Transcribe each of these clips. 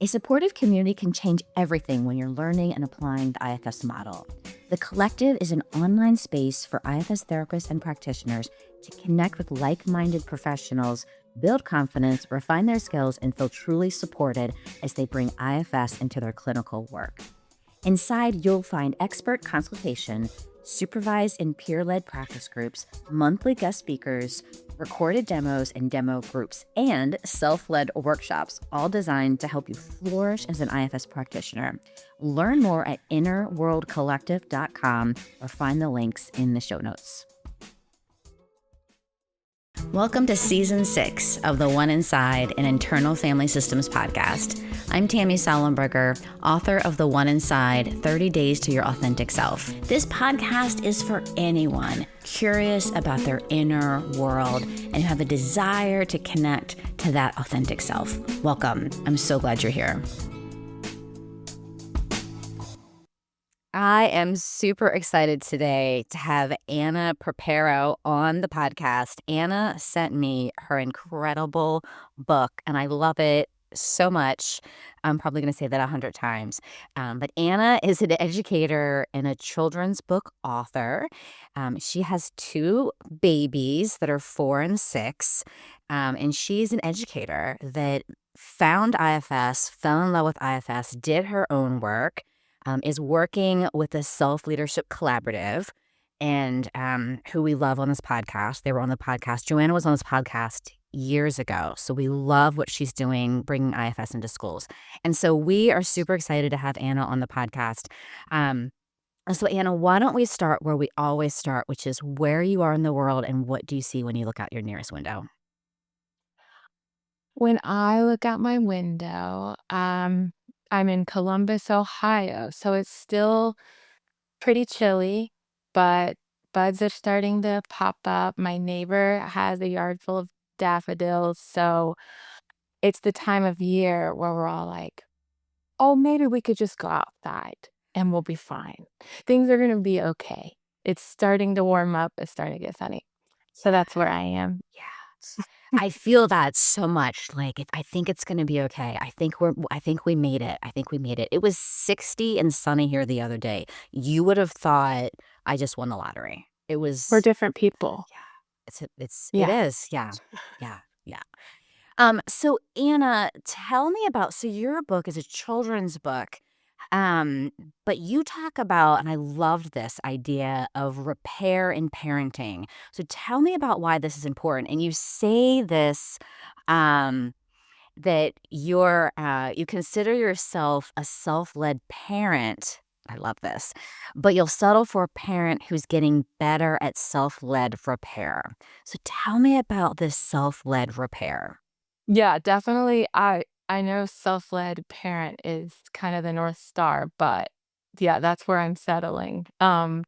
A supportive community can change everything when you're learning and applying the IFS model. The Collective is an online space for IFS therapists and practitioners to connect with like-minded professionals, build confidence, refine their skills, and feel truly supported as they bring IFS into their clinical work. Inside, you'll find expert consultation, supervised and peer-led practice groups, monthly guest speakers, recorded demos and demo groups, and self-led workshops, all designed to help you flourish as an IFS practitioner. Learn more at innerworldcollective.com or find the links in the show notes. Welcome to Season 6 of the One Inside an Internal Family Systems podcast. I'm Tammy Sollenberger, author of The One Inside 30 Days to Your Authentic Self. This podcast is for anyone curious about their inner world and who have a desire to connect to that authentic self. Welcome. I'm so glad you're here. I am super excited today to have Anna Purpero on the podcast. Anna sent me her incredible book, and I love it so much. I'm probably going to say that 100 times. But Anna is an educator and a children's book author. She has 2 babies that are 4 and 6, and she's an educator that found IFS, fell in love with IFS, did her own work, is working with the Self-Leadership Collaborative, and who we love on this podcast. They were on the podcast. Joanna was on this podcast years ago, so we love what she's doing, bringing IFS into schools. And so we are super excited to have Anna on the podcast. So Anna, why don't we start where we always start, which is where you are in the world and what do you see when you look out your nearest window? When I look out my window, I'm in Columbus, Ohio, so it's still pretty chilly, but buds are starting to pop up. My neighbor has a yard full of daffodils, so it's the time of year where we're all like, "Oh, maybe we could just go outside and we'll be fine. Things are gonna be okay. It's starting to warm up, it's starting to get sunny." So that's where I am. Yeah. I feel that so much. Like, I think it's gonna be okay. I think we made it. I think we made it. It was 60 and sunny here the other day. You would have thought I just won the lottery. It We're was, different people. yeah, it Yeah. is. Yeah. Yeah. Yeah. So Anna, tell me about, so your book is a children's book. Um, but you talk about, and I loved this idea of repair in parenting. So tell me about why this is important. And you say this, um, that you consider yourself a self-led parent. I love this, but you'll settle for a parent who's getting better at self-led repair. So tell me about this self-led repair. Yeah, definitely. I know self-led parent is kind of the North Star, but yeah, that's where I'm settling. I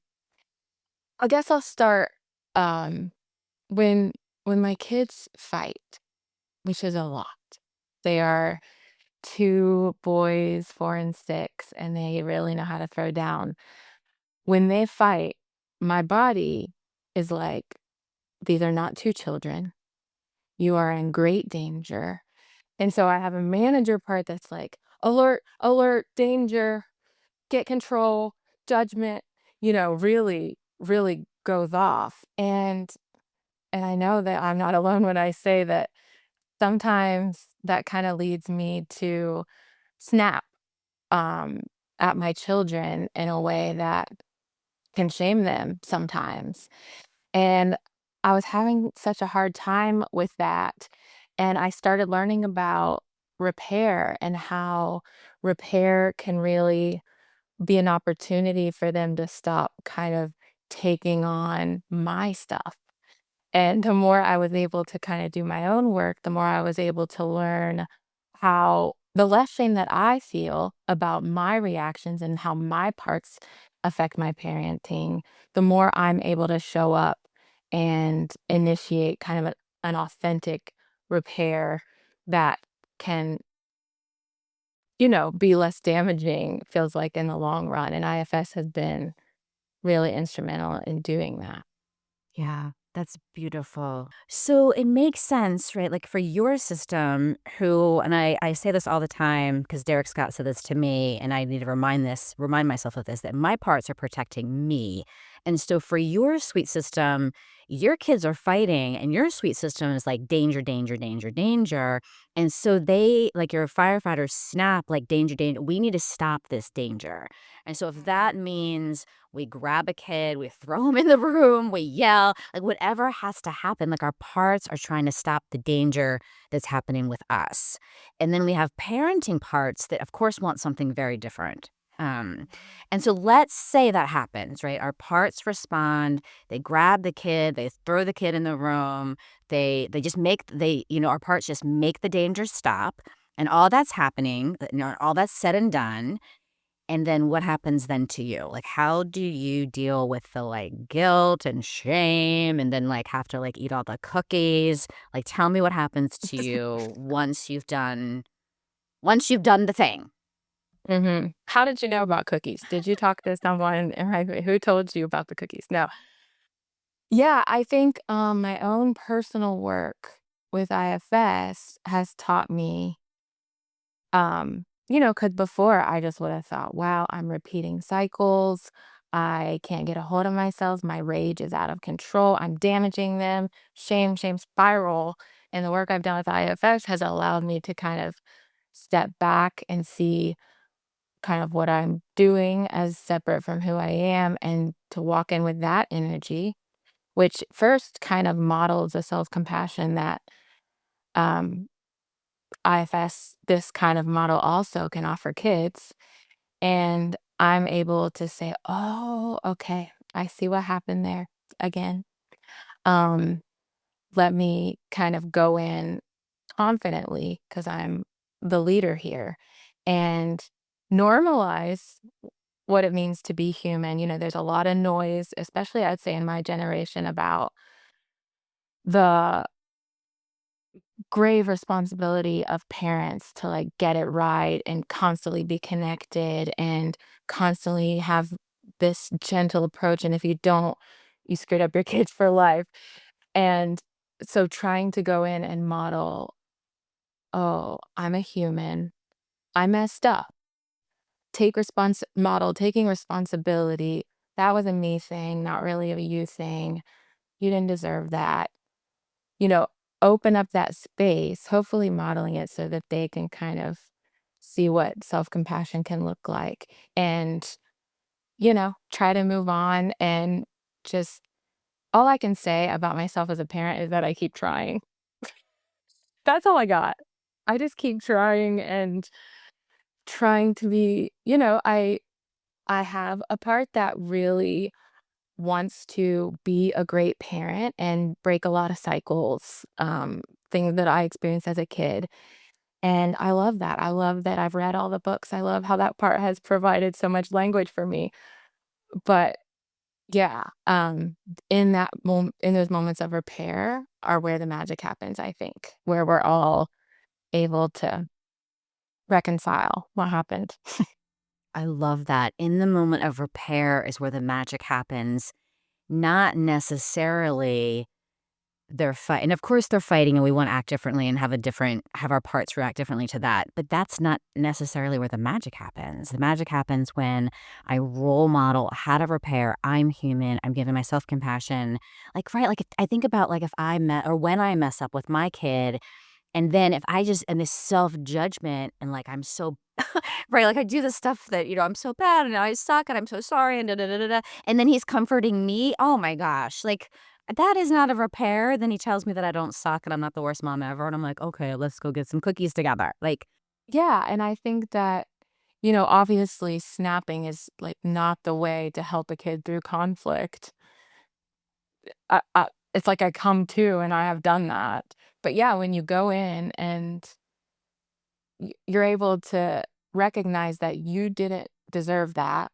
guess I'll start um when when my kids fight, which is a lot. They are 2 boys, 4 and 6, and they really know how to throw down. When they fight, my body is like, these are not 2 children. You are in great danger. And so I have a manager part that's like, alert, alert, danger, get control, judgment, really, really goes off. And I know that I'm not alone when I say that sometimes that kind of leads me to snap um, at my children in a way that can shame them sometimes. And I was having such a hard time with that. And I started learning about repair and how repair can really be an opportunity for them to stop kind of taking on my stuff. And the more I was able to kind of do my own work, the more I was able to learn how the less shame that I feel about my reactions and how my parts affect my parenting, the more I'm able to show up and initiate kind of an authentic repair that can, be less damaging, feels like in the long run. And IFS has been really instrumental in doing that. Yeah. That's beautiful. So it makes sense, right? Like for your system, who, and I say this all the time because Derek Scott said this to me, and I need to remind myself of this, that my parts are protecting me. And so for your sweet system, your kids are fighting, and your sweet system is like danger, danger, danger, danger. And so they, like your firefighters, snap like danger, danger. We need to stop this danger. And so if that means we grab a kid, we throw him in the room, we yell, like whatever has to happen, like our parts are trying to stop the danger that's happening with us. And then we have parenting parts that, of course, want something very different. Um, and so let's say that happens, right? Our parts respond, they grab the kid, they throw the kid in the room, they just make our parts just make the danger stop. And all that's happening, all that's said and done, and then what happens then to you? Like, how do you deal with the, like, guilt and shame and then, like, have to, like, eat all the cookies? Like, tell me what happens to you once you've done the thing. Mhm. How did you know about cookies? Did you talk to someone in high school who told you about the cookies? No. Yeah, I think, my own personal work with IFS has taught me, because before I just would have thought, wow, I'm repeating cycles. I can't get a hold of myself. My rage is out of control. I'm damaging them. Shame, shame spiral. And the work I've done with IFS has allowed me to kind of step back and see kind of what I'm doing as separate from who I am and to walk in with that energy, which first kind of models a self compassion that um, IFS, this kind of model also can offer kids. And I'm able to say, oh, okay, I see what happened there again. Um, Let me kind of go in confidently because I'm the leader here and normalize what it means to be human. There's a lot of noise, especially I'd say in my generation, about the grave responsibility of parents to like get it right and constantly be connected and constantly have this gentle approach. And if you don't, you screwed up your kids for life. And so trying to go in and model, oh, I'm a human. I messed up. Taking responsibility. That was a me thing, not really a you thing. You didn't deserve that. You know, open up that space, hopefully modeling it so that they can kind of see what self-compassion can look like and, try to move on and just all I can say about myself as a parent is that I keep trying. That's all I got. I just keep trying and trying to be, I have a part that really wants to be a great parent and break a lot of cycles, things that I experienced as a kid. And I love that. I love that I've read all the books. I love how that part has provided so much language for me. But yeah, in those moments of repair are where the magic happens, I think, where we're all able to reconcile what happened. I love that. In the moment of repair is where the magic happens, not necessarily they're fight and of course they're fighting and we wanna act differently and have our parts react differently to that, but that's not necessarily where the magic happens. The magic happens when I role model how to repair, I'm human, I'm giving myself compassion. Like, right, like, if I think about, like, if I met or when I mess up with my kid, and then if I just and this self-judgment and, like, I'm so right, like, I do this stuff that, I'm so bad and I suck and I'm so sorry and da da da da da, and then he's comforting me. Oh my gosh, like, that is not a repair. Then he tells me that I don't suck and I'm not the worst mom ever, and I'm like, "Okay, let's go get some cookies together." Like, Yeah, and I think that, obviously snapping is like not the way to help a kid through conflict. It's like I come to and I have done that. But yeah, when you go in and you're able to recognize that you didn't deserve that.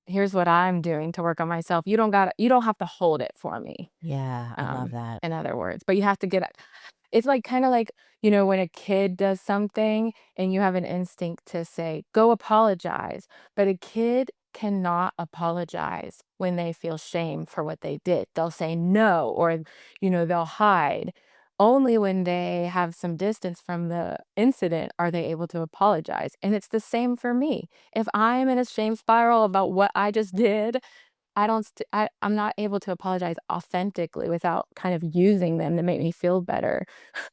Here's what I'm doing to work on myself. You don't have to hold it for me. yeah, I love that. In other words, but you have to get it. It's like kind of like, when a kid does something and you have an instinct to say, go apologize. But a kid cannot apologize when they feel shame for what they did. They'll say no, or, they'll hide. Only when they have some distance from the incident are they able to apologize. And it's the same for me. If I'm in a shame spiral about what I just did, I'm not able to apologize authentically without kind of using them to make me feel better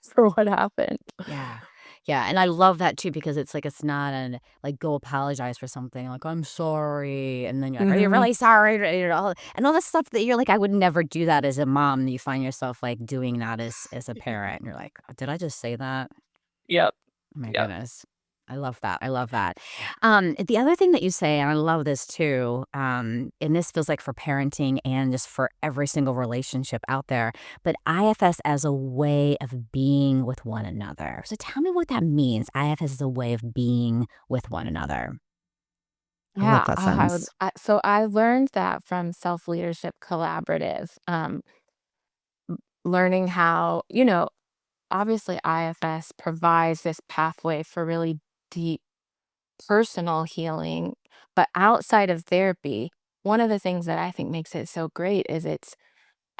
for what happened. Yeah. Yeah, and I love that too because it's like it's not an like, go apologize for something, like, "I'm sorry," and then you're like, "Are you Mhm. really sorry?" And all this stuff that you're like, "I would never do that as a mom," and you find yourself, like, doing that as a parent, and you're like, "Did I just say that?" Yep. Oh my Yep. goodness. I love that, I love that. The other thing that you say, and I love this too, and this feels like for parenting and just for every single relationship out there, but IFS as a way of being with one another. So tell me what that means, IFS as a way of being with one another. I love Yeah, that I would sentence. so I learned that from Self Leadership Collaborative, learning how, obviously IFS provides this pathway for really deep personal healing, but outside of therapy, one of the things that I think makes it so great is it's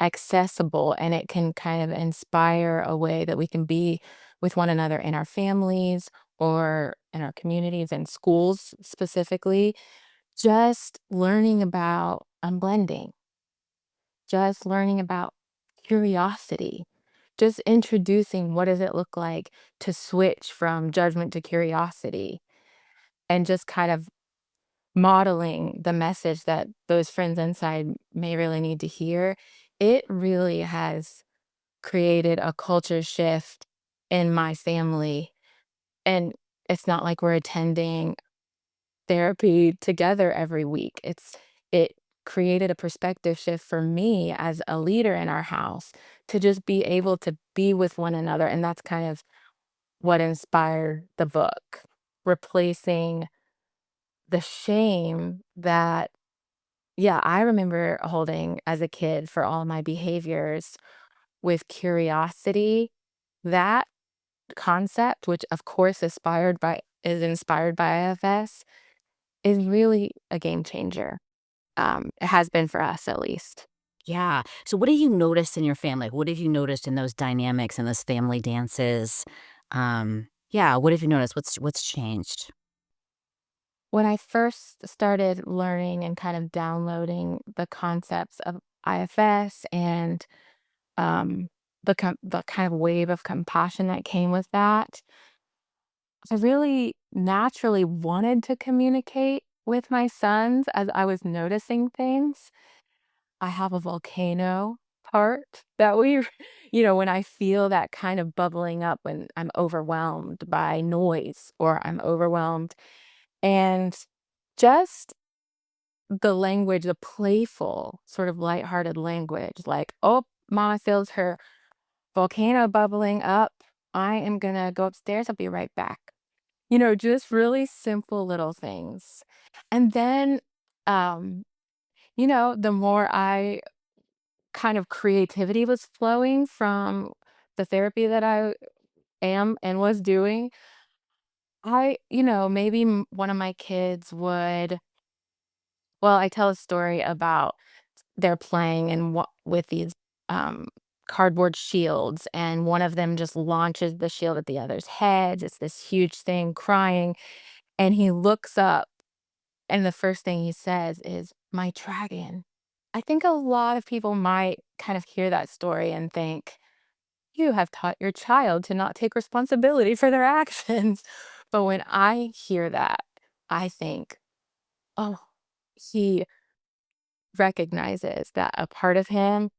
accessible, and it can kind of inspire a way that we can be with one another in our families or in our communities and schools specifically. Just learning about unblending, just learning about curiosity, just introducing what does it look like to switch from judgment to curiosity, and just kind of modeling the message that those friends inside may really need to hear. It really has created a culture shift in my family. And it's not like we're attending therapy together every week. It created a perspective shift for me as a leader in our house to just be able to be with one another. And that's kind of what inspired the book, replacing the shame that, yeah, I remember holding as a kid for all my behaviors with curiosity. That concept, which of course is inspired by IFS, is really a game changer. It has been for us at least. Yeah. So what have you noticed in your family? What have you noticed in those dynamics and those family dances? Yeah, what have you noticed? What's changed? When I first started learning and kind of downloading the concepts of IFS and um, the kind of wave of compassion that came with that, I really naturally wanted to communicate with my sons as I was noticing things. I have a volcano part that we when I feel that kind of bubbling up when I'm overwhelmed by noise or I'm overwhelmed, and just the language, the playful, sort of lighthearted language, like, "Oh, mama feels her volcano bubbling up. I am gonna go upstairs. I'll be right back." Just really simple little things. And then, um, the more I kind of creativity was flowing from the therapy that I am and was doing, maybe one of my kids would, well, I tell a story about they're playing and with these um, cardboard shields, and one of them just launches the shield at the other's head. It's this huge thing, crying, and he looks up, and the first thing he says is, "My dragon." I think a lot of people might kind of hear that story and think, "You have taught your child to not take responsibility for their actions." But when I hear that, I think, "Oh, he recognizes that a part of him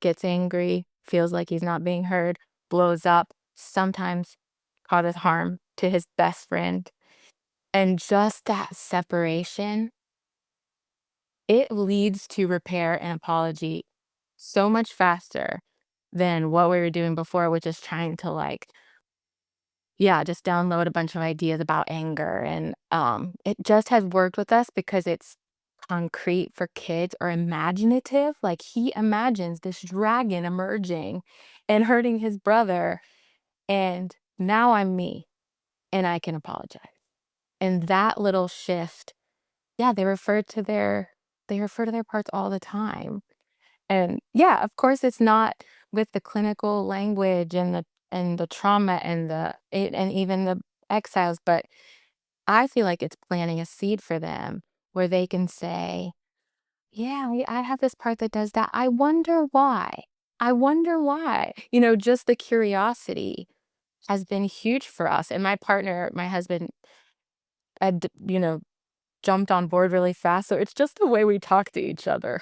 gets angry, feels like he's not being heard, blows up, sometimes causes harm to his best friend." And just that separation, it leads to repair and apology so much faster than what we were doing before, which is trying to, like, yeah, just download a bunch of ideas about anger. And it just has worked with us because it's concrete for kids or imaginative. Like, he imagines this dragon emerging and hurting his brother. And now I'm me and I can apologize. And that little shift yeah, they refer to their parts all the time. And yeah, of course, it's not with the clinical language and the trauma and and even the exiles, but I feel like it's planting a seed for them where they can say, "Yeah, I have this part that does that. I wonder why. I wonder why." Just the curiosity has been huge for us. And my partner, my husband, had, jumped on board really fast. So it's just the way we talk to each other.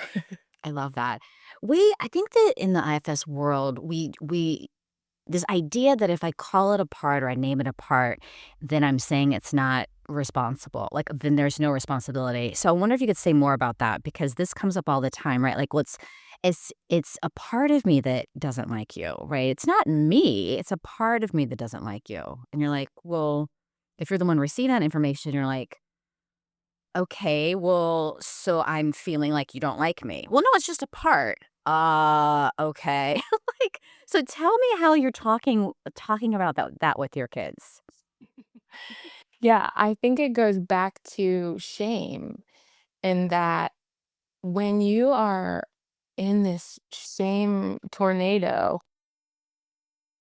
I love that. I think that in the IFS world, we this idea that if I call it apart or I name it apart, then I'm saying it's not responsible. Like, then there's no responsibility. So I wonder if you could say more about that because this comes up all the time, right? Like, it's a part of me that doesn't like you, right? It's not me. It's a part of me that doesn't like you. And you're like, well, if you're the one receiving that information, you're like, okay, well, so I'm feeling like you don't like me. Well, no, it's just a part. Okay. Like, so tell me how you're talking about that with your kids. Yeah, I think it goes back to shame in that when you are in this shame tornado,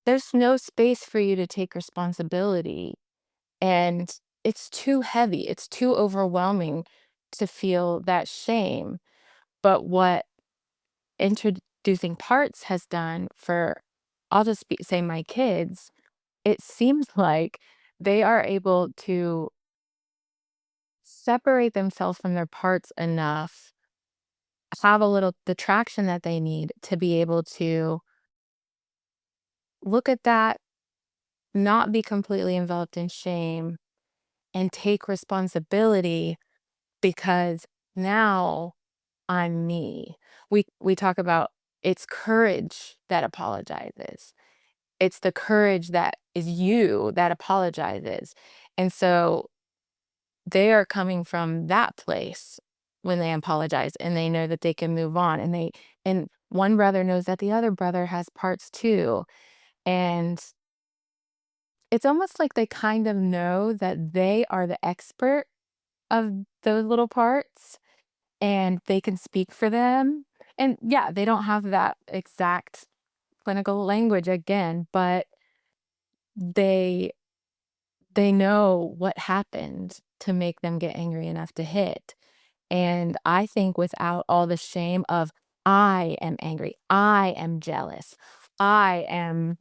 there's no space for you to take responsibility. And it's too heavy, it's too overwhelming to feel that shame. But what introducing parts has done for, I'll just say my kids, it seems like they are able to separate themselves from their parts enough, have a little the traction that they need to be able to look at that, not be completely enveloped in shame, and take responsibility because now I'm me. We talk about it's courage that apologizes. It's the courage that is you that apologizes. And so they are coming from that place when they apologize and they know that they can move on and one brother knows that the other brother has parts too. And it's almost like they kind of know that they are the expert of those little parts and they can speak for them. And yeah, they don't have that exact clinical language again, but they they know what happened to make them get angry enough to hit. And I think without all the shame of, I am angry, I am jealous, I am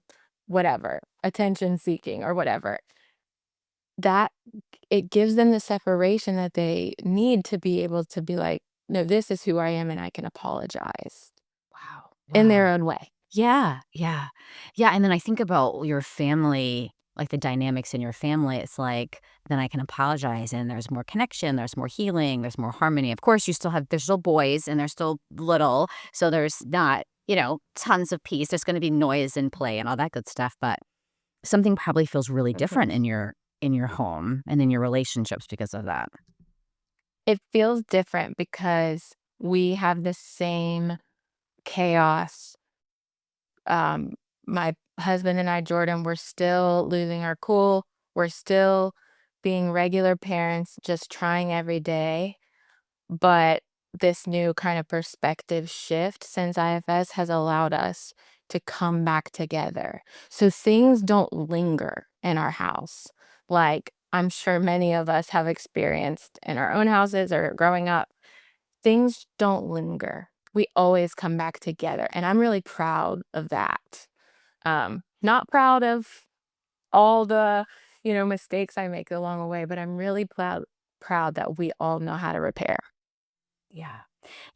whatever, attention seeking or whatever, that it gives them the separation that they need to be able to be like, no, this is who I am and I can apologize Wow. in their Wow. own way. Yeah, yeah. Yeah, and then I think about your family, like the dynamics in your family. It's like, then I can apologize and there's more connection, there's more healing, there's more harmony. Of course, there's still boys and they're still little, so there's not, tons of peace. There's gonna be noise and play and all that good stuff, but something probably feels really different Mhm. in your home and in your relationships because of that. It feels different because we have the same chaos. Um, my husband and I, Jordan, we're still losing our cool. We're still being regular parents, just trying every day. But this new kind of perspective shift since IFS has allowed us to come back together. So things don't linger in our house. Like I'm sure many of us have experienced in our own houses or growing up, things don't linger. We always come back together. And I'm really proud of that. Not proud of all the, mistakes I make along the way, but I'm really proud that we all know how to repair. Yeah.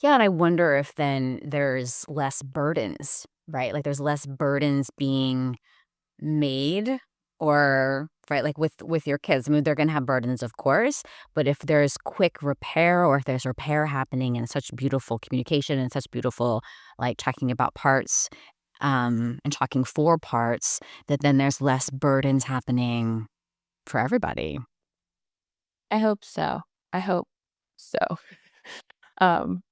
Yeah, and I wonder if then there's less burdens, right? Like, there's less burdens being made or right, like, with your kids. I mean, they're gonna have burdens, of course, but if there's quick repair or if there's repair happening and such beautiful communication and such beautiful, like, talking about parts, and talking for parts, that then there's less burdens happening for everybody. I hope so. I hope so. Um,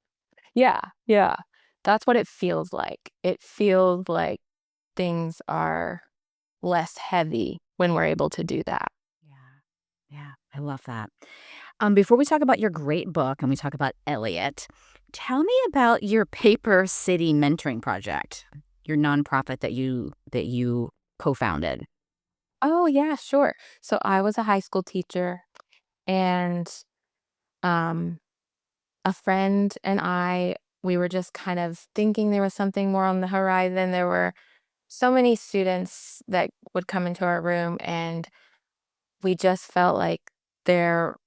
yeah, yeah. That's what it feels like. It feels like things are less heavy when we're able to do that. Yeah. Yeah, I love that. Before we talk about your great book and we talk about Elliot, tell me about your Paper City mentoring project, your nonprofit that you co-founded. Oh, yeah, sure. So I was a high school teacher, and um, a friend and we were just kind of thinking there was something more on the horizon. There were so many students that would come into our room, and we just felt like there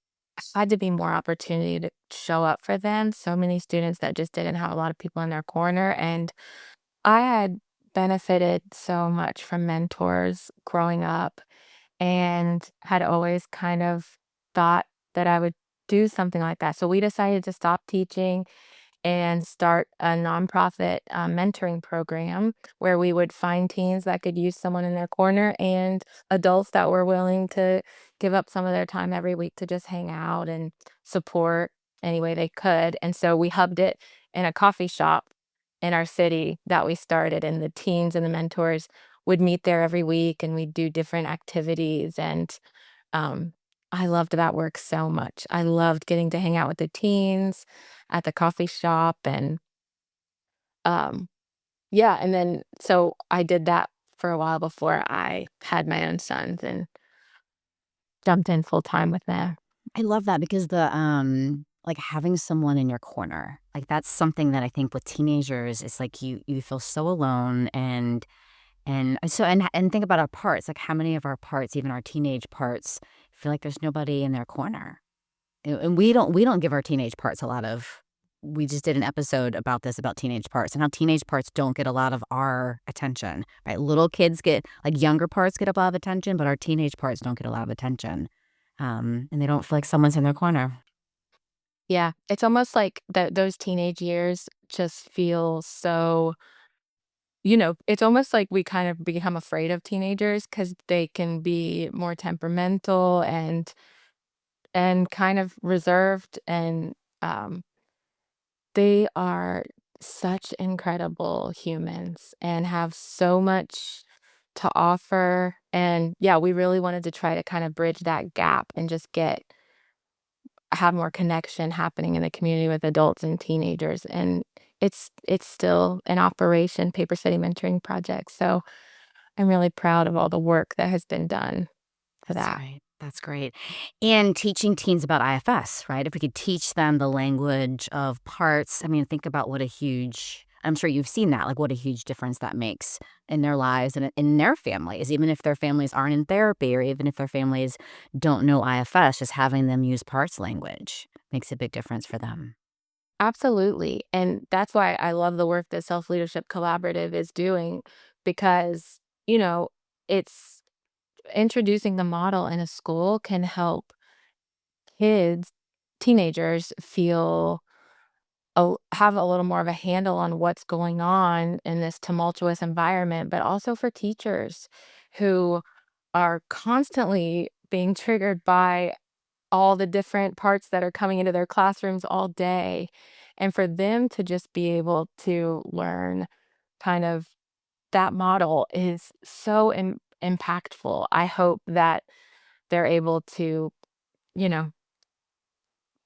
had to be more opportunity to show up for them. So many students that just didn't have a lot of people in their corner. And I had benefited so much from mentors growing up and had always kind of thought that I would do something like that. So we decided to stop teaching and start a nonprofit mentoring program where we would find teens that could use someone in their corner and adults that were willing to give up some of their time every week to just hang out and support any way they could. And so we hubbed it in a coffee shop in our city that we started, and the teens and the mentors would meet there every week and we'd do different activities. And um, I loved that work so much. I loved getting to hang out with the teens at the coffee shop and, um, yeah, and then so I did that for a while before I had my own sons and jumped in full time with them. I love that because like having someone in your corner, like that's something that I think with teenagers, it's like you feel so alone and think about our parts, like how many of our parts, even our teenage parts, feel like there's nobody in their corner. And we don't give our teenage parts a lot of we just did an episode about this, about teenage parts and how teenage parts don't get a lot of our attention, right? Little kids get like, younger parts get a lot of attention, but our teenage parts don't get a lot of attention, and they don't feel like someone's in their corner. Yeah, it's almost like those teenage years just feel so, it's almost like we kind of become afraid of teenagers because they can be more temperamental and kind of reserved, and they are such incredible humans and have so much to offer. And yeah, we really wanted to try to kind of bridge that gap and just have more connection happening in the community with adults and teenagers. And it's still an operation, Paper City Mentoring Project. So I'm really proud of all the work that has been done for That's that. great. That's great. And teaching teens about IFS, right? If we could teach them the language of parts, I mean, think about what a huge I'm sure you've seen that, like what a huge difference that makes in their lives and in their families, even if their families aren't in therapy or even if their families don't know IFS, just having them use parts language makes a big difference for them. Absolutely. And that's why I love the work that Self Leadership Collaborative is doing because, you know, it's introducing the model in a school can help kids, teenagers feel have a little more of a handle on what's going on in this tumultuous environment, but also for teachers who are constantly being triggered by all the different parts that are coming into their classrooms all day. And for them to just be able to learn kind of that model is so impactful. I hope that they're able to, you know,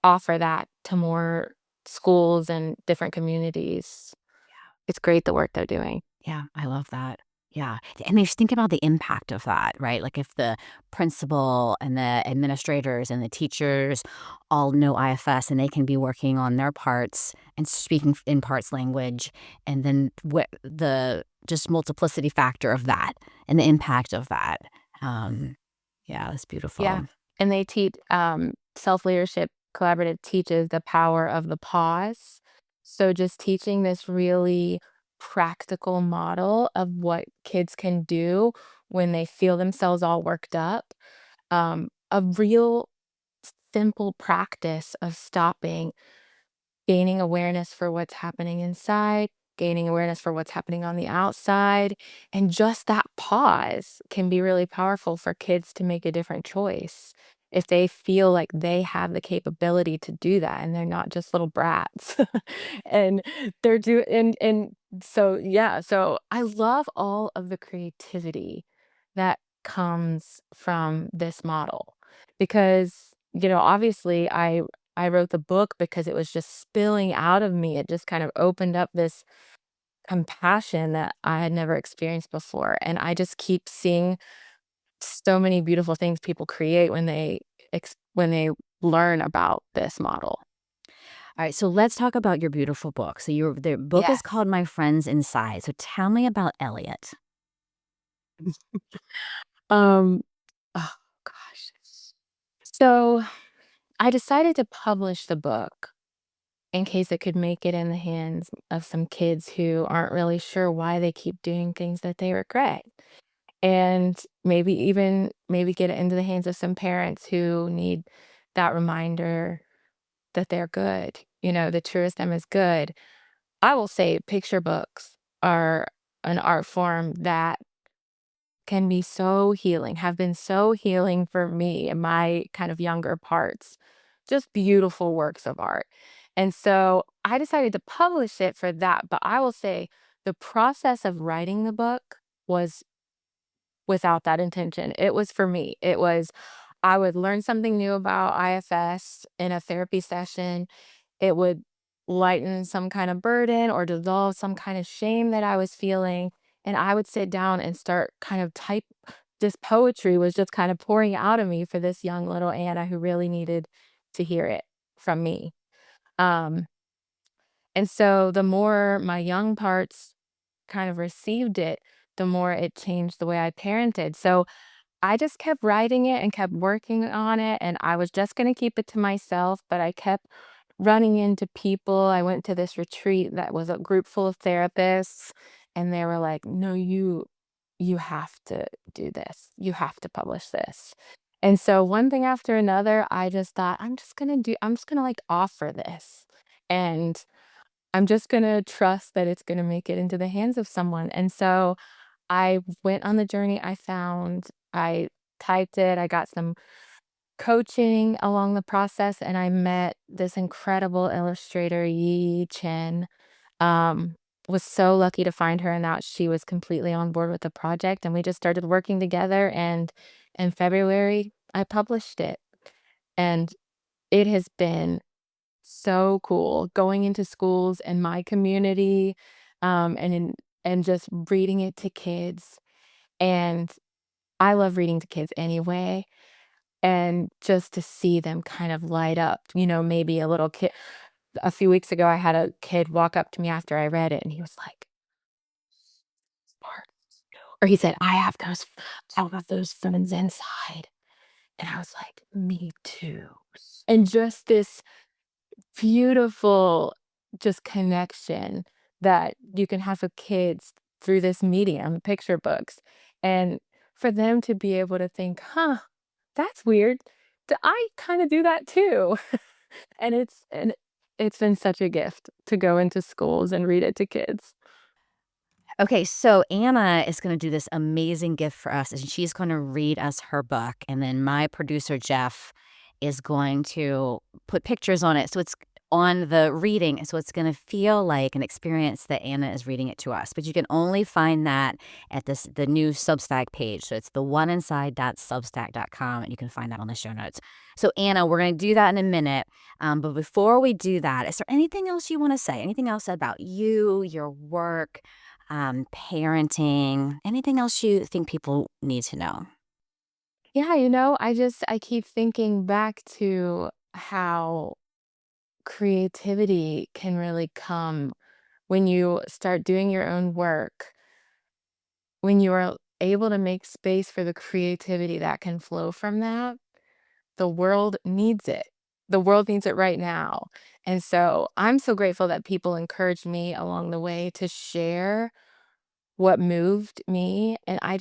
offer that to more schools and different communities. It's great the work they're doing. Yeah, I love that. Yeah, and they just think about the impact of that, right? Like, if the principal and the administrators and the teachers all know IFS and they can be working on their parts and speaking in parts language, and then the just multiplicity factor of that and the impact of that. Um, yeah, that's Yeah, beautiful. and they teach self-leadership collaborative teaches the power of the pause. So just teaching this really practical model of what kids can do when they feel themselves all worked up. A real simple practice of stopping, gaining awareness for what's happening inside, gaining awareness for what's happening on the outside, and just that pause can be really powerful for kids to make a different choice if they feel like they have the capability to do that and they're not just little brats. And they're do and so yeah, so I love all of the creativity that comes from this model because obviously I wrote the book because it was just spilling out of me. It just kind of opened up this compassion that I had never experienced before, and I just keep seeing so many beautiful things people create when when they learn about this model. All right, so let's talk about your beautiful book. So your the book is Yes. called My Friends Inside. So tell me about Elliot. Um, oh gosh. So I decided to publish the book in case it could make it in the hands of some kids who aren't really sure why they keep doing things that they regret. And maybe get it into the hands of some parents who need that reminder that they're good. The truest them is good. I will say picture books are an art form that can be so healing, have been so healing for me in my kind of younger parts. Just beautiful works of art. And so I decided to publish it for that. But I will say the process of writing the book was without that intention. It was for me. It was, I would learn something new about IFS in a therapy session. It would lighten some kind of burden or dissolve some kind of shame that I was feeling. And I would sit down and start kind of type this poetry was just kind of pouring out of me for this young little Anna who really needed to hear it from me. Um, and so the more my young parts kind of received it, the more it changed the way I parented. So I just kept writing it and kept working on it, and I was just gonna keep it to myself, but I kept running into people. I went to this retreat that was a group full of therapists, and they were like, "No, you have to do this. You have to publish this." And so one thing after another, I just thought, I'm just gonna, like, offer this, and I'm just gonna trust that it's gonna make it into the hands of someone, and so I went on the journey I found. I typed it, I got some coaching along the process, and I met this incredible illustrator, Yi Chen. Um, was so lucky to find her and that she was completely on board with the project, and we just started working together, and in February, I published it, and it has been so cool going into schools in my community, and just reading it to kids, and I love reading to kids anyway, and just to see them kind of light up, maybe a little kid a few weeks ago, I had a kid walk up to me after I read it, and he was like, "Smart." Or he said, I have those friends inside." And I was like, "Me too." And just this beautiful just connection that you can have with kids through this medium, picture books, and for them to be able to think, "Huh, that's weird. I kinda do that too." And it's been such a gift to go into schools and read it to kids. Okay, so Anna is going to do this amazing gift for us, and she's going to read us her book. And then my producer, Jeff, is going to put pictures on it. So it's on the reading. So it's going to feel like an experience that Anna is reading it to us. But you can only find that at the new Substack page. So it's the oneinside.substack.com, and you can find that on the show notes. So, Anna, we're going to do that in a minute. But before we do that, is there anything else you want to say? Anything else about you, your work? Parenting, anything else you think people need to know? Yeah, I keep thinking back to how creativity can really come when you start doing your own work, when you are able to make space for the creativity that can flow from that. The world needs it. The world needs it right now. And so I'm so grateful that people encouraged me along the way to share what moved me. And I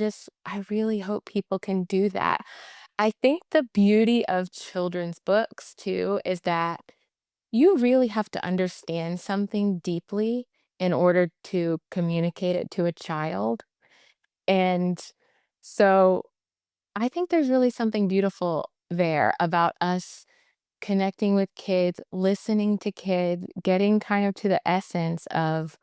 really hope people can do that. I think the beauty of children's books too is that you really have to understand something deeply in order to communicate it to a child. And so I think there's really something beautiful there about us connecting with kids, listening to kids, getting kind of to the essence of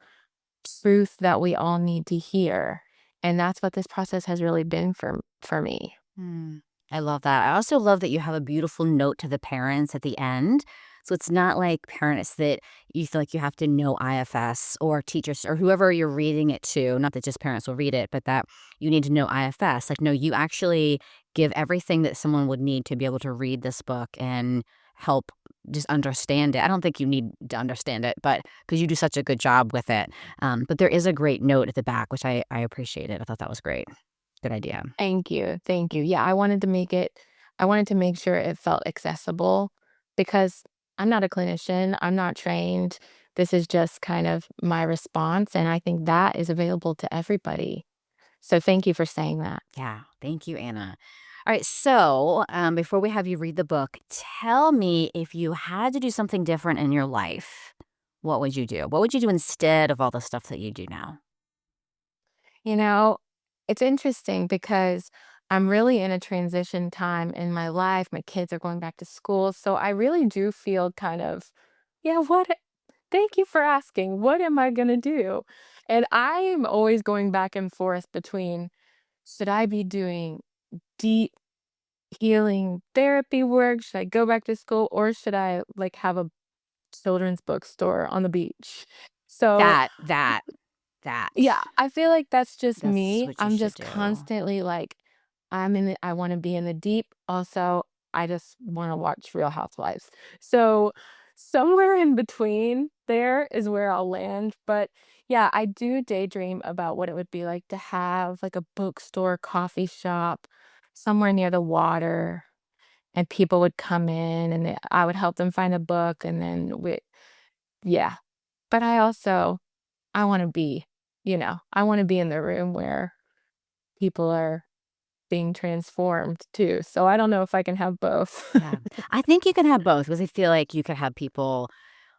truth that we all need to hear. And that's what this process has really been for me. Hmm. I love that. I also love that you have a beautiful note to the parents at the end. So it's not like parents that you feel like you have to know IFS or teachers or whoever you're reading it to. Not that just parents will read it, but that you need to know IFS. Like, no, you actually give everything that someone would need to be able to read this book and help just understand it. I don't think you need to understand it, but because you do such a good job with it. But there is a great note at the back, which I appreciated. I thought that was great. Good idea. Thank you, thank you. Yeah, I wanted to make sure it felt accessible because I'm not a clinician, I'm not trained. This is just kind of my response, and I think that is available to everybody. So thank you for saying that. Yeah. Thank you, Anna. All right. So, before we have you read the book, tell me if you had to do something different in your life, what would you do? What would you do instead of all the stuff that you do now? You know, it's interesting because I'm really in a transition time in my life. My kids are going back to school. So I really do feel kind of, yeah, thank you for asking. What am I going to do? And I am always going back and forth between should I be doing deep healing therapy work? Should I go back to school or should I like have a children's bookstore on the beach? So That, that, that. yeah, I feel like that's just That's me. what you I'm should just do. constantly like, I want to be in the deep. Also, I just want to watch Real Housewives. So, somewhere in between there is where I'll land. But yeah, I do daydream about what it would be like to have like a bookstore, coffee shop somewhere near the water, and people would come in and I would help them find a book. And then yeah. But I wanna be, I wanna be in the room where people are being transformed too, so I don't know if I can have both. Yeah. I think you can have both because I feel like you could have people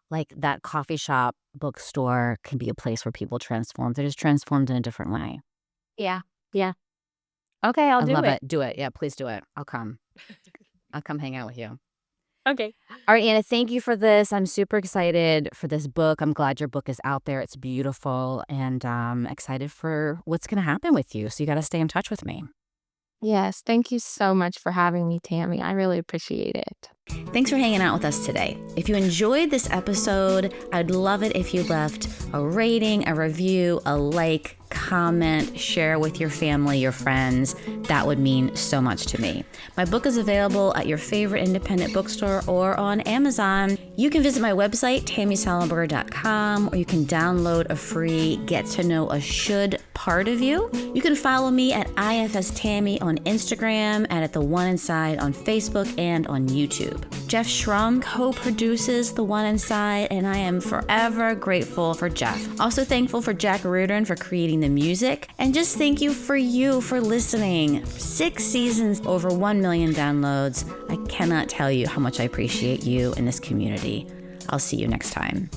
like that coffee shop, bookstore can be a place where people transform. They're just transformed in a different way. Yeah, yeah. Okay, I'll I do love it. it. Do it. Yeah, please do it. I'll come. I'll come hang out with you. Okay. All right, Anna, thank you for this. I'm super excited for this book. I'm glad your book is out there. It's beautiful and excited for what's going to happen with you. So you got to stay in touch with me. Yes, thank you so much for having me, Tammy, I really appreciate it. Thanks for hanging out with us today. If you enjoyed this episode, I'd love it if you left a rating, a review, a like, comment, share with your family, your friends. That would mean so much to me. My book is available at your favorite independent bookstore or on Amazon. You can visit my website, tammysalenberger.com, or you can download a free Get to Know a Should part of you. You can follow me at IFS Tammy on Instagram and at The One Inside on Facebook and on YouTube. Jeff Schrum co-produces The One Inside, and I am forever grateful for Jeff. Also thankful for Jack Reardon for creating the music, and just thank you for listening. 6 seasons, over 1 million downloads. I cannot tell you how much I appreciate you in this community. I'll see you next time.